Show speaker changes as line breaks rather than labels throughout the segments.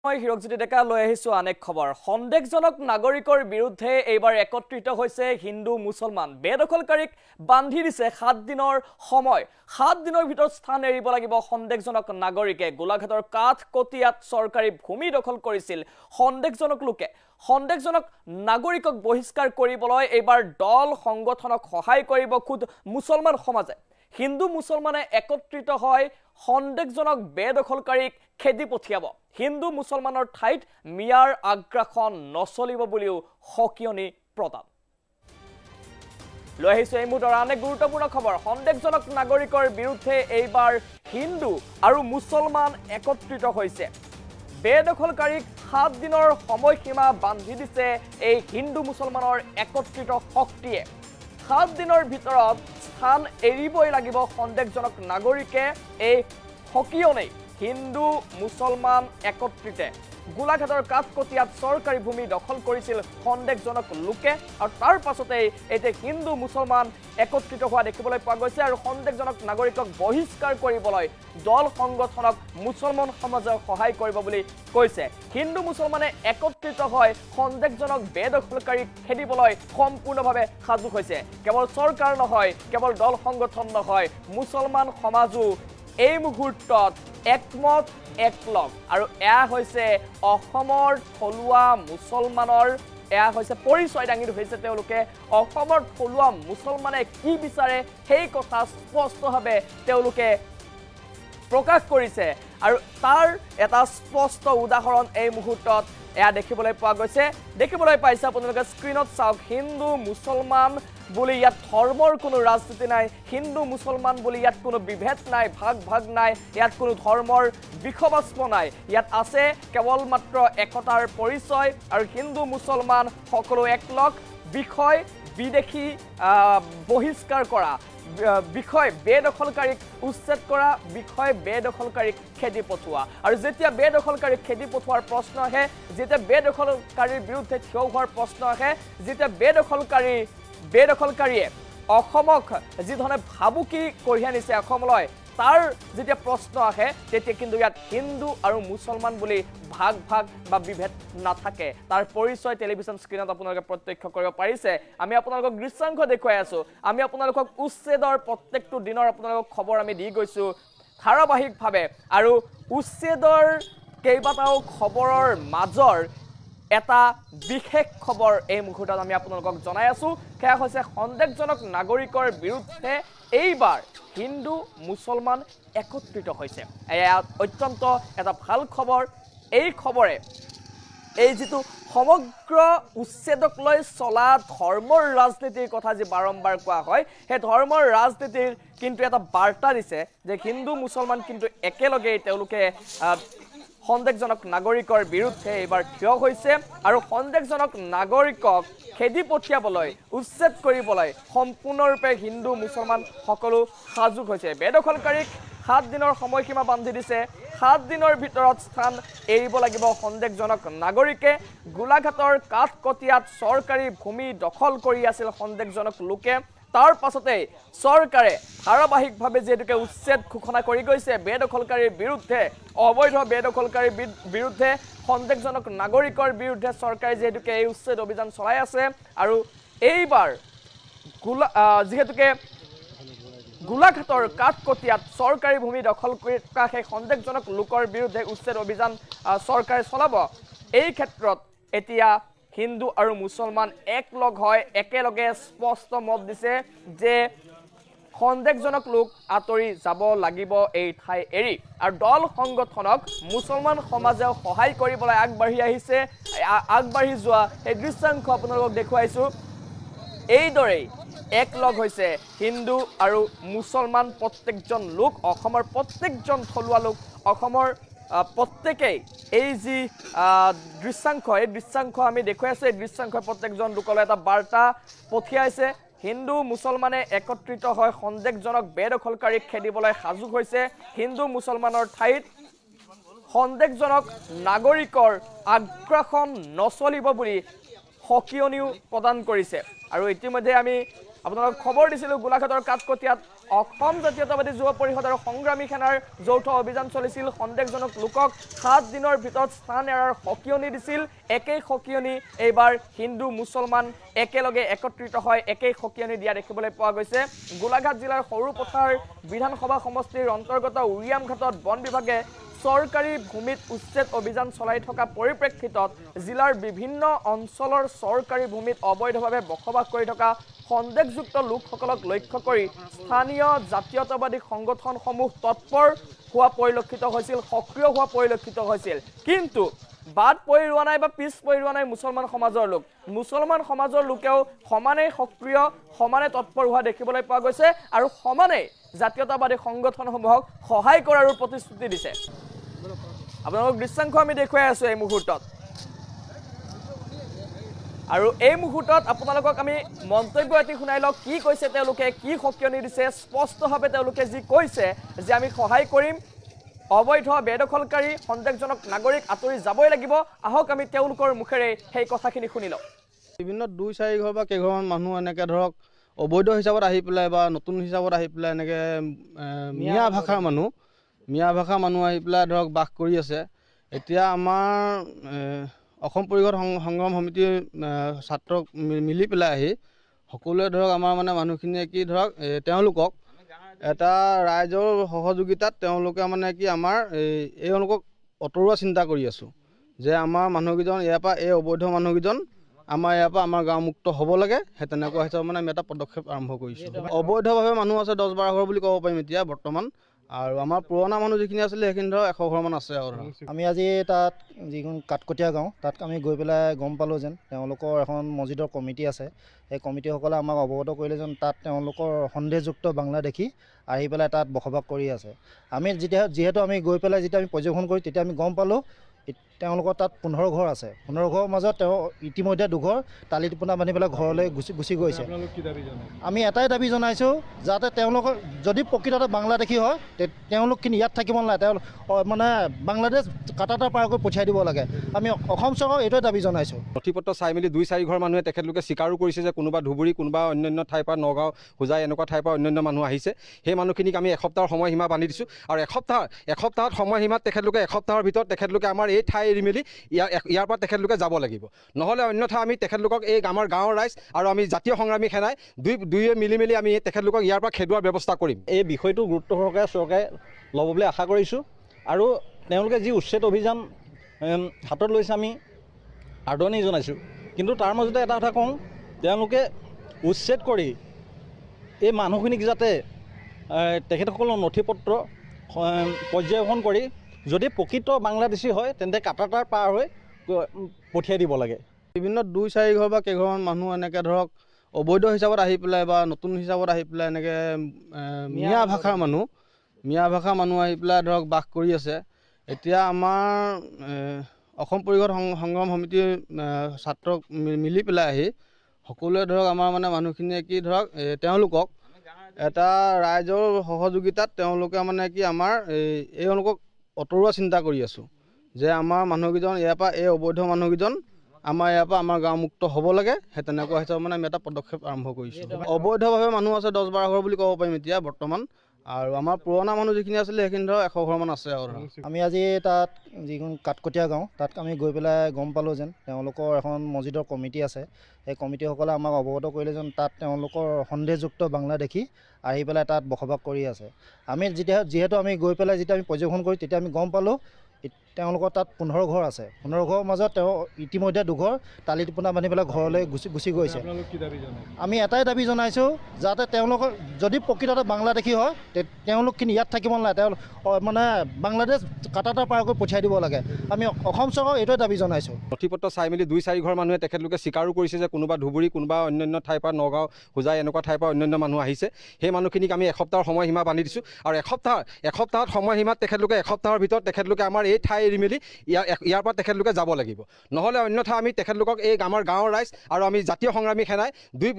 মই হিৰকজ্যোতি ডেকা লৈ আহিছো আনেক খবৰ সন্দেহজনক নাগৰিকৰ বিৰুদ্ধে এইবাৰ একত্ৰিত হৈছে হিন্দু মুছলমান বেদখলকাৰীক বান্ধি দিছে 7 দিনৰ সময় 7 দিনৰ ভিতৰত স্থান এৰিব লাগিব সন্দেহজনক নাগৰিকে গোলাঘাটৰ কাঠকটিয়াত চৰকাৰী ভূমি দখল কৰিছিল সন্দেহজনক লোকে সন্দেহজনক নাগৰিকক বহিষ্কাৰ কৰিবলৈ এইবাৰ দল সংগঠনক সহায় কৰিব খুদ মুছলমান সমাজে হিন্দু মুছলমানে একত্ৰিত হয় সন্দেহজনক বেদখলকাৰীক খেদি পঠিয়াব হিন্দু মুছলমানৰ ঠাইত মিয়াৰ আগ্ৰাসন নচলিব বুলিও হকিয়নি প্ৰদান লৈ আহিছে এই মুহূৰ্তৰ আন এক গুৰুত্বপূৰ্ণ খবৰ সন্দেহজনক নাগৰিকৰ বিৰুদ্ধে এইবাৰ হিন্দু আৰু মুছলমান একত্ৰিত হৈছে বেদখলকাৰীক 7 দিনৰ সময়সীমা বান্ধি দিছে এই হিন্দু মুছলমানৰ একত্ৰিত শক্তিয়ে 7 দিনৰ ভিতৰত স্থান এৰিবই লাগিব সন্দেহজনক নাগৰিকে এই হকিয়নি হিন্দু মুছলমান একত্ৰিতে গোলাঘাটৰ কাঠকটিয়াত চৰকাৰী ভূমি দখল কৰিছিল সন্দেহজনক লোকে আৰু তাৰ পাছতে এতিয়া হিন্দু মুছলমান একত্ৰিত হোৱা দেখিবলৈ পোৱা গৈছে আৰু সন্দেহজনক নাগৰিকক বহিষ্কাৰ কৰিবলৈ দল সংগঠনক মুছলমান সমাজে সহায় কৰিব বুলি কৈছে হিন্দু মুছলমানে একত্ৰিত হয় সন্দেহজনক বেদখলকাৰীক খেদিবলৈ সম্পূৰ্ণভাৱে সাজু হৈছে কেৱল চৰকাৰ নহয় কেৱল দল সংগঠন নহয় মুছলমান সমাজো এই মুহূৰ্তত একমত একলগ আৰু এয়া হৈছে অসমৰ থলুৱা মুছলমানৰ এয়া হৈছে পৰিচয় দাঙি ধৰিছে তেওঁলোকে অসমৰ থলুৱা মুছলমানে কি বিচাৰে সেই কথা স্পষ্টভাৱে তেওঁলোকে প্ৰকাশ কৰিছে আৰু তাৰ এটা স্পষ্ট উদাহৰণ এই মুহূৰ্তত এয়া দেখিবলৈ পোৱা গৈছে দেখিবলৈ পাইছে আপোনালোকে স্ক্ৰীনত চাওক হিন্দু মুছলমান বুলি ইয়াত ধৰ্মৰ কোনো ৰাজনীতি নাই হিন্দু মুছলমান বুলি ইয়াত কোনো বিভেদ নাই ভাগ নাই ইয়াত কোনো ধৰ্মৰ বিখবাস্প নাই ইয়াত আছে কেৱল মাত্ৰ একতাৰ পৰিচয় আৰু হিন্দু মুছলমান সকলো একলগ বিষয় বিদেশী বহিষ্কাৰ কৰা বিষয় বেদখলকাৰীক উচ্ছেদ কৰা বিষয় বেদখলকাৰীক খেদি পঠোৱা আৰু যেতিয়া বেদখলকাৰীক খেদি পঠোৱাৰ প্ৰশ্ন আহে যেতিয়া বেদখলকাৰীৰ বিৰুদ্ধে থিয় হোৱাৰ প্ৰশ্ন আহে যেতিয়া বেদখলকাৰীয়ে অসমক যি ধৰণে ভাবুকি কঢ়িয়াই নিছে অসমলৈ তাৰ যেতিয়া প্ৰশ্ন আহে তেতিয়া কিন্তু ইয়াত হিন্দু আৰু মুছলমান বুলি ভাগ বা বিভেদ নাথাকে তাৰ পৰিচয় টেলিভিছন স্ক্ৰীনত আপোনালোকে প্ৰত্যক্ষ কৰিব পাৰিছে আমি আপোনালোকক দৃশ্যাংশ দেখুৱাই আছো আমি আপোনালোকক উচ্ছেদৰ প্ৰত্যেকটো দিনৰ আপোনালোকক খবৰ আমি দি গৈছো ধাৰাবাহিকভাৱে আৰু উচ্ছেদৰ কেইবাটাও খবৰৰ মাজৰ এটা বিশেষ খবৰ এই মুহূৰ্তত আমি আপোনালোকক জনাই আছো সেয়া হৈছে সন্দেহজনক নাগৰিকৰ বিৰুদ্ধে এইবাৰ হিন্দু মুছলমান একত্ৰিত হৈছে এয়া অত্যন্ত এটা ভাল খবৰ এই খবৰে এই যেটো সমগ্ৰ উচ্ছেদক লৈ চলা ধৰ্মৰ ৰাজনীতিৰ কথা যে বাৰম্বাৰ কোৱা হয় হে ধৰ্মৰ ৰাজনীতিৰ কিন্তু এটা বাৰ্তা দিছে যে হিন্দু মুছলমান কিন্তু একেলগে তেওঁলোকে সন্দেহজনক নাগৰিকৰ বিৰুদ্ধে এইবাৰ থিয় হৈছে আৰু সন্দেহজনক নাগৰিকক খেদি পঠিয়াবলৈ উচ্ছেদ কৰিবলৈ সম্পূৰ্ণৰূপে হিন্দু মুছলমান সকলো সাজু হৈছে বেদখলকাৰীক 7 দিনৰ সময়সীমা বান্ধি দিছে 7 দিনৰ ভিতৰত স্থান এৰিব লাগিব সন্দেহজনক নাগৰিকে গোলাঘাটৰ কাঠকটিয়াত চৰকাৰী ভূমি দখল কৰি আছিল সন্দেহজনক লোকে তাৰ পাছতে চৰকাৰে ধাৰাবাহিকভাৱে যেটোকে উচ্ছেদ ঘোষণা কৰি গৈছে বেদখলকাৰীৰ বিৰুদ্ধে অবৈধ বেদখলকাৰীৰ বিৰুদ্ধে সন্দেহজনক নাগৰিকৰ বিৰুদ্ধে চৰকাৰে যেটোকে এই উচ্ছেদ অভিযান চলাই আছে আৰু এইবাৰ যেটোকে গোলাঘাটৰ কাঠকটিয়াত চৰকাৰী ভূমি দখল কৰি থকা সেই সন্দেহজনক লোকৰ বিৰুদ্ধে উচ্ছেদ অভিযান চৰকাৰে চলাব এই ক্ষেত্ৰত এতিয়া হিন্দু আৰু মুছলমান একলগ হয় একেলগে স্পষ্ট মত দিছে যে সন্দেহজনক লোক আতৰি যাব লাগিব এই ঠাই এৰি আৰু দল সংগঠনক মুছলমান সমাজে সহায় কৰিবলৈ আগবাঢ়ি যোৱা এই দৃশ্যাংশ আপোনালোকক দেখুৱাইছো এইদৰে একলগ হৈছে হিন্দু আৰু মুছলমান প্ৰত্যেকজন লোক অসমৰ প্ৰত্যেকজন থলুৱা লোক অসমৰ প্ৰত্যেকেই এই যি দৃশ্যাংশ এই দৃশ্যাংশ আমি দেখুৱাই আছো এই দৃশ্যাংশ প্ৰত্যেকজন লোকলৈ এটা বাৰ্তা পঠিয়াইছে হিন্দু মুছলমানে একত্ৰিত হয় সন্দেহজনক বেদখলকাৰীক খেদিবলৈ সাজু হৈছে হিন্দু মুছলমানৰ ঠাইত সন্দেহজনক নাগৰিকৰ আগ্ৰাসন নচলিব বুলি হকিয়নিও প্ৰদান কৰিছে আৰু ইতিমধ্যে আমি আপোনালোকক খবৰ দিছিলো গোলাঘাটৰ কাঠকটিয়াত অসম জাতীয়তাবাদী যুৱ পৰিষদ আৰু সংগ্ৰামী সেনাৰ যৌথ অভিযান চলিছিল। সন্দেহজনক লোকক 7 দিনৰ ভিতৰত স্থান এৰাৰ সকিয়নি দিছিল। একেই সকিয়নি এইবাৰ হিন্দু মুছলমান একেলগে একত্ৰিত হয় একেই সকিয়নি দিয়া দেখিবলৈ পোৱা গৈছে। গোলাঘাট জিলাৰ সৰুপথাৰ বিধানসভা সমষ্টিৰ অন্তৰ্গত উৰিয়ামঘাটত বন বিভাগে চৰকাৰী ভূমিত উচ্ছেদ অভিযান চলাই থকা পৰিপ্ৰেক্ষিতত জিলাৰ বিভিন্ন অঞ্চলৰ চৰকাৰী ভূমিত অবৈধভাৱে বসবাস কৰি থকা সন্দেহযুক্ত লোকসকলক লক্ষ্য কৰি স্থানীয় জাতীয়তাবাদী সংগঠনসমূহ তৎপৰ হোৱা পৰিলক্ষিত হৈছিল, সক্ৰিয় হোৱা পৰিলক্ষিত হৈছিল। কিন্তু বাদ পৰি ৰোৱা নাই বা পিছ পৰি ৰোৱা নাই মুছলমান সমাজৰ লোক। মুছলমান সমাজৰ লোকেও সমানে সক্ৰিয় সমানে তৎপৰ হোৱা দেখিবলৈ পোৱা গৈছে আৰু সমানে জাতীয়তাবাদী সংগঠনসমূহক সহায় কৰাৰো প্ৰতিশ্ৰুতি দিছে। আপোনালোকক দৃশ্যাংশ আমি দেখুৱাই আছো এই মুহূৰ্তত। আৰু এই মুহূৰ্তত আপোনালোকক আমি মন্তব্য এটি শুনাই লওক, কি কৈছে তেওঁলোকে, কি সকিয়নি দিছে। স্পষ্টভাৱে তেওঁলোকে যি কৈছে যে আমি সহায় কৰিম, অবৈধ বেদখলকাৰী সন্দেহজনক নাগৰিক আঁতৰি যাবই লাগিব। আহক আমি তেওঁলোকৰ মুখেৰে সেই কথাখিনি শুনি লওঁ।
বিভিন্ন 2-4 ঘৰ বা কেইঘৰমান মানুহ এনেকৈ ধৰক অবৈধ হিচাপত আহি পেলাই বা নতুন হিচাপত আহি পেলাই এনেকৈ মিয়া ভাষাৰ মানুহ আহি পেলাই ধৰক বাস কৰি আছে। এতিয়া আমাৰ অসম পৰিষদ সংগ্ৰাম সমিতিৰ ছাত্ৰ মিলি পেলাই আহি সকলোৱে ধৰক আমাৰ মানে মানুহখিনিয়ে কি ধৰক তেওঁলোকক এটা ৰাইজৰ সহযোগিতাত তেওঁলোকে মানে কি আমাৰ এওঁলোকক অতৰুৱা চিন্তা কৰি আছোঁ যে আমাৰ মানুহকেইজন ইয়াৰ পৰা এই অবৈধ মানুহকেইজন আমাৰ ইয়াৰ পৰা আমাৰ গাঁও মুক্ত হ'ব লাগে। সেই তেনেকুৱা হিচাপত মানে আমি এটা পদক্ষেপ আৰম্ভ কৰিছোঁ। অবৈধভাৱে মানুহ আছে 10-12 ঘৰ বুলি ক'ব পাৰিম এতিয়া বৰ্তমান। আৰু আমাৰ পুৰণা মানুহ যিখিনি আছিলে সেইখিনি ধৰক 100 ঘৰমান আছে। আৰু
আমি আজি তাত যিখন কাঠকটীয়া গাঁও তাত আমি গৈ পেলাই গম পালোঁ যেন তেওঁলোকৰ এখন মছজিদৰ কমিটি আছে। সেই কমিটিসকলে আমাক অৱগত কৰিলে যেন তাত তেওঁলোকৰ সন্দেহযুক্ত বাংলা দেখি আহি পেলাই তাত বসবাস কৰি আছে। আমি যিহেতু আমি গৈ পেলাই যেতিয়া আমি পৰ্যবেক্ষণ কৰি তেতিয়া আমি গম পালোঁ তেওঁলোকৰ তাত 15 ঘৰ আছে। 15 ঘৰৰ মাজত তেওঁ ইতিমধ্যে 2 ঘৰ টালি টিপনা বান্ধি পেলাই ঘৰলৈ গুচি গৈছে। আমি এটাই দাবী জনাইছোঁ যাতে তেওঁলোকৰ যদি প্ৰকৃততে বাংলা দেখি হয় তেওঁলোকখিনি ইয়াত থাকিব নালাগে, তেওঁ মানে বাংলাদেশ কাটাটা পাৰ কৰি পঠিয়াই দিব লাগে। আমি অসম চৰকাৰক এইটোৱে দাবী জনাইছোঁ।
নথি-পত্ৰ চাই মেলি 2-4 ঘৰ মানুহে তেখেতলোকে স্বীকাৰো কৰিছে যে কোনোবা ধুবুৰী, কোনোবা অন্যান্য ঠাইৰ পৰা নগাঁও, হোজাই এনেকুৱা ঠাইৰ পৰা অন্যান্য মানুহ আহিছে। সেই মানুহখিনিক আমি এসপ্তাহৰ সময়সীমা বান্ধি দিছোঁ আৰু এসপ্তাহত সময়সীমাত তেখেতলোকে এসপ্তাহৰ ভিতৰত তেখেতলোকে আমাৰ এই ঠাই এৰি মেলি ইয়াৰ পৰা তেখেতলোকে যাব লাগিব। নহ'লে অন্যথা আমি তেখেতলোকক এই আমাৰ গাঁৱৰ ৰাইজ আৰু আমি জাতীয় সংগ্ৰামী সেনাই দুয়োৱে মিলি মেলি আমি তেখেতলোকক ইয়াৰ পৰা খেদোৱাৰ ব্যৱস্থা কৰিম।
এই বিষয়টো গুৰুত্ব সহকাৰে চৰকাৰে ল'ব বুলি আশা কৰিছোঁ আৰু তেওঁলোকে যি উচ্ছেদ অভিযান হাতত লৈছে আমি আদৰণি জনাইছোঁ। কিন্তু তাৰ মাজতে এটা কথা কওঁ, তেওঁলোকে উচ্ছেদ কৰি এই মানুহখিনিক যাতে তেখেতসকলৰ নথি পত্ৰ পৰ্যবেক্ষণ কৰি যদি প্ৰকৃত বাংলাদেশী হয় তেন্তে কাটাটাৰ পাৰ হৈ পঠিয়াই দিব লাগে।
বিভিন্ন 2-4 ঘৰ বা কেইঘৰমান মানুহ এনেকৈ ধৰক অবৈধ হিচাপত আহি পেলাই বা নতুন হিচাপত আহি পেলাই এনেকৈ মিয়া ভাষাৰ মানুহ আহি পেলাই ধৰক বাস কৰি আছে। এতিয়া আমাৰ অসম পৰিষদ সংগ্ৰাম সমিতিৰ ছাত্ৰ মিলি পেলাই আহি সকলোৱে ধৰক আমাৰ মানে মানুহখিনিয়ে কি ধৰক তেওঁলোকক এটা ৰাইজৰ সহযোগিতাত তেওঁলোকে মানে কি আমাৰ এওঁলোকক অতৰুৱা চিন্তা কৰি আছোঁ যে আমাৰ মানুহকেইজন ইয়াৰ পৰা এই অবৈধ মানুহকেইজন আমাৰ ইয়াৰ পৰা আমাৰ গাঁও মুক্ত হ'ব লাগে। সেই তেনেকুৱা হিচাপত মানে আমি এটা পদক্ষেপ আৰম্ভ কৰিছোঁ। অবৈধভাৱে মানুহ আছে 10-12 ঘৰ বুলি ক'ব পাৰিম এতিয়া বৰ্তমান। আৰু আমাৰ পুৰণা মানুহ যিখিনি আছিলে সেইখিনি ধৰক 100 ঘৰমান আছে। আৰু
আমি আজি তাত যিখন কাঠকটীয়া গাঁও তাত আমি গৈ পেলাই গম পালোঁ যেন তেওঁলোকৰ এখন মছজিদৰ কমিটি আছে। সেই কমিটিসকলে আমাক অৱগত কৰিলে যেন তাত তেওঁলোকৰ সন্দেহযুক্ত বাংলা দেখি আহি পেলাই তাত বসবাস কৰি আছে। আমি যিহেতু আমি গৈ পেলাই যেতিয়া আমি পৰ্যবেক্ষণ কৰি তেতিয়া আমি গম পালোঁ তেওঁলোকৰ তাত 15 ঘৰ আছে। 15 ঘৰৰ মাজত তেওঁ ইতিমধ্যে 2 ঘৰ টালি টিপনা বান্ধি পেলাই ঘৰলৈ গুচি গৈছে। আমি এটাই দাবী জনাইছোঁ যাতে তেওঁলোকৰ যদি প্ৰকৃততে বাংলা দেখি হয় তেওঁলোকখিনি ইয়াত থাকিব নালাগে, তেওঁ মানে বাংলাদেশ কাটাটা পাৰ কৰি পঠিয়াই দিব লাগে। আমি অসম চৰকাৰক এইটোৱে দাবী জনাইছোঁ।
নথি-পত্ৰ চাই মেলি 2-4 ঘৰ মানুহে তেখেতলোকে স্বীকাৰো কৰিছে যে কোনোবা ধুবুৰী, কোনোবা অন্যান্য ঠাইৰ পৰা নগাঁও, হোজাই এনেকুৱা ঠাইৰ পৰা অন্যান্য মানুহ আহিছে। সেই মানুহখিনিক আমি এসপ্তাহৰ সময়সীমা বান্ধি দিছোঁ আৰু এসপ্তাহত সময়সীমাত তেখেতলোকে এসপ্তাহৰ ভিতৰত তেখেতলোকে আমাৰ এই ঠাই এৰি মেলি ইয়াৰ পৰা তেখেতলোকে যাব লাগিব। নহ'লে অন্যথা আমি তেখেতলোকক এই আমাৰ গাঁৱৰ ৰাইজ আৰু আমি জাতীয় সংগ্ৰামী সেনাই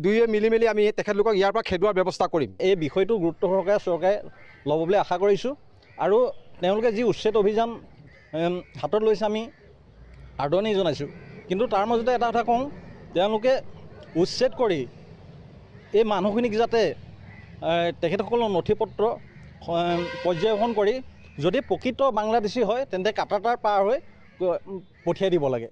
দুয়োৱে মিলি মেলি আমি তেখেতলোকক ইয়াৰ পৰা খেদোৱাৰ ব্যৱস্থা কৰিম।
এই বিষয়টো গুৰুত্ব সহকাৰে চৰকাৰে ল'ব বুলি আশা কৰিছোঁ আৰু তেওঁলোকে যি উচ্ছেদ অভিযান হাতত লৈছে আমি আদৰণি জনাইছোঁ। কিন্তু তাৰ মাজতে এটা কথা কওঁ, তেওঁলোকে উচ্ছেদ কৰি এই মানুহখিনিক যাতে তেখেতসকলৰ নথি পত্ৰ পৰ্যবেক্ষণ কৰি যদি প্ৰকৃত বাংলাদেশী হয় তেন্তে কাটাতাৰ পাৰ হৈ পঠিয়াই দিব লাগে।